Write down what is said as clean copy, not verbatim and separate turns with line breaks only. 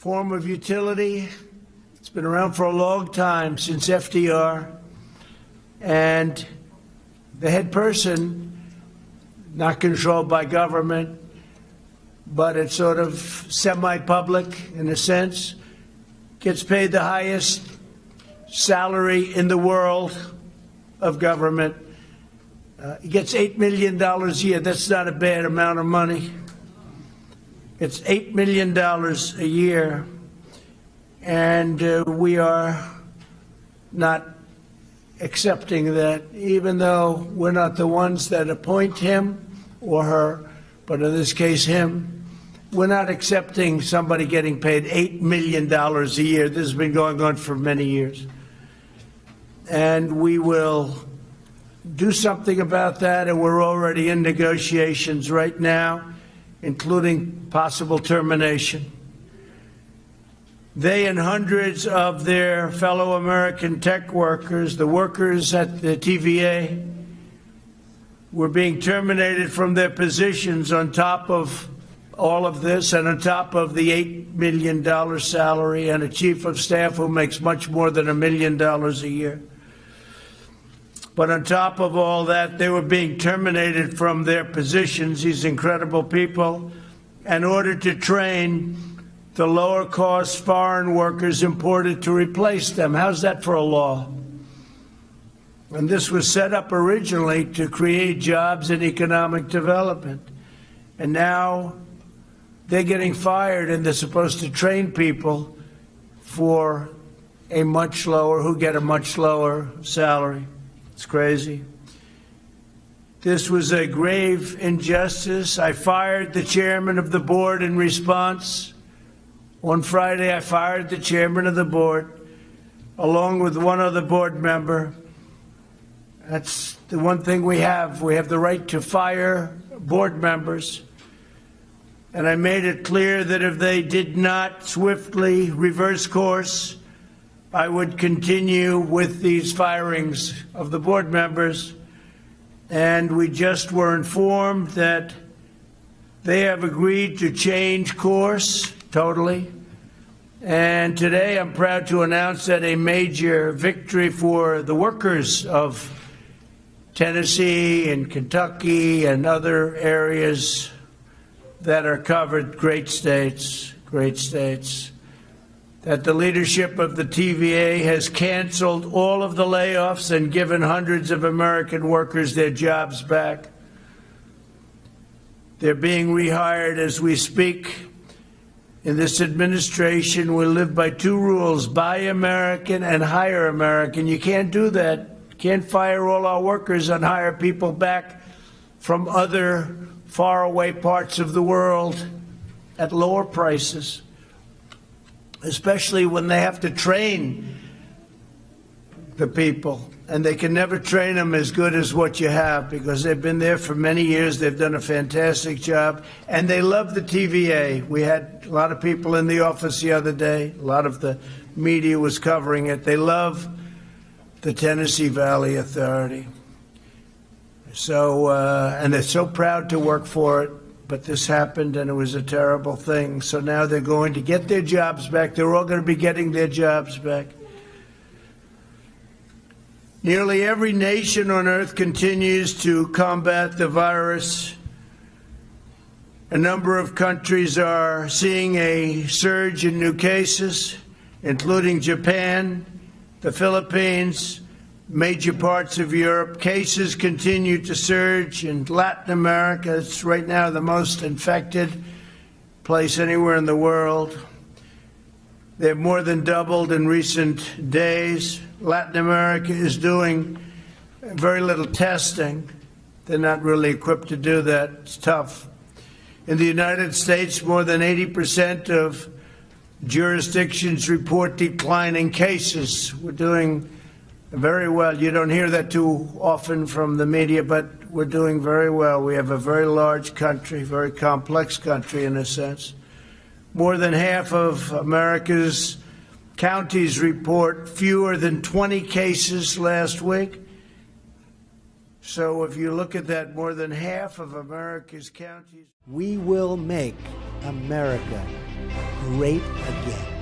form of utility. It's been around for a long time, since FDR. And the head person, not controlled by government, but it's sort of semi-public in a sense, gets paid the highest salary in the world of government. He gets $8 million a year. That's not a bad amount of money. It's $8 million a year, and we are not accepting that, even though we're not the ones that appoint him or her, but in this case him. We're not accepting somebody getting paid $8 million a year. This has been going on for many years. And we will do something about that, and we're already in negotiations right now, including possible termination. They and hundreds of their fellow American tech workers, the workers at the TVA, were being terminated from their positions on top of all of this and on top of the $8 million salary and a chief of staff who makes much more than $1 million a year. But on top of all that, they were being terminated from their positions, these incredible people, in order to train the lower-cost foreign workers imported to replace them. How's that for a law? And this was set up originally to create jobs and economic development. And now they're getting fired, and they're supposed to train people for a much lower, who get a much lower salary. It's crazy. This was a grave injustice. I fired the chairman of the board in response. On Friday, I fired the chairman of the board, along with one other board member. That's the one thing we have. We have the right to fire board members. And I made it clear that if they did not swiftly reverse course, I would continue with these firings of the board members. And we just were informed that they have agreed to change course totally. And today I'm proud to announce that a major victory for the workers of Tennessee and Kentucky and other areas that are covered, great states, that the leadership of the TVA has canceled all of the layoffs and given hundreds of American workers their jobs back. They're being rehired as we speak. In this administration, we live by two rules: buy American and hire American. You can't do that. You can't fire all our workers and hire people back from other faraway parts of the world at lower prices, especially when they have to train the people. And they can never train them as good as what you have, because they've been there for many years. They've done a fantastic job, and they love the TVA. We had a lot of people in the office the other day. A lot of the media was covering it. They love the Tennessee Valley Authority. So, and they're so proud to work for it. But this happened, and it was a terrible thing. So now they're going to get their jobs back. They're all going to be getting their jobs back. Nearly every nation on earth continues to combat the virus. A number of countries are seeing a surge in new cases, including Japan, the Philippines, major parts of Europe. Cases continue to surge in Latin America. It's right now the most infected place anywhere in the world. They've more than doubled in recent days. Latin America is doing very little testing. They're not really equipped to do that. It's tough. In the United States, more than 80% of jurisdictions report declining cases. We're doing very well. You don't hear that too often from the media, but we're doing very well. We have a very large country, very complex country in a sense. More than half of America's counties report fewer than 20 cases last week. So if you look at that, more than half of America's counties.
We will make America great again.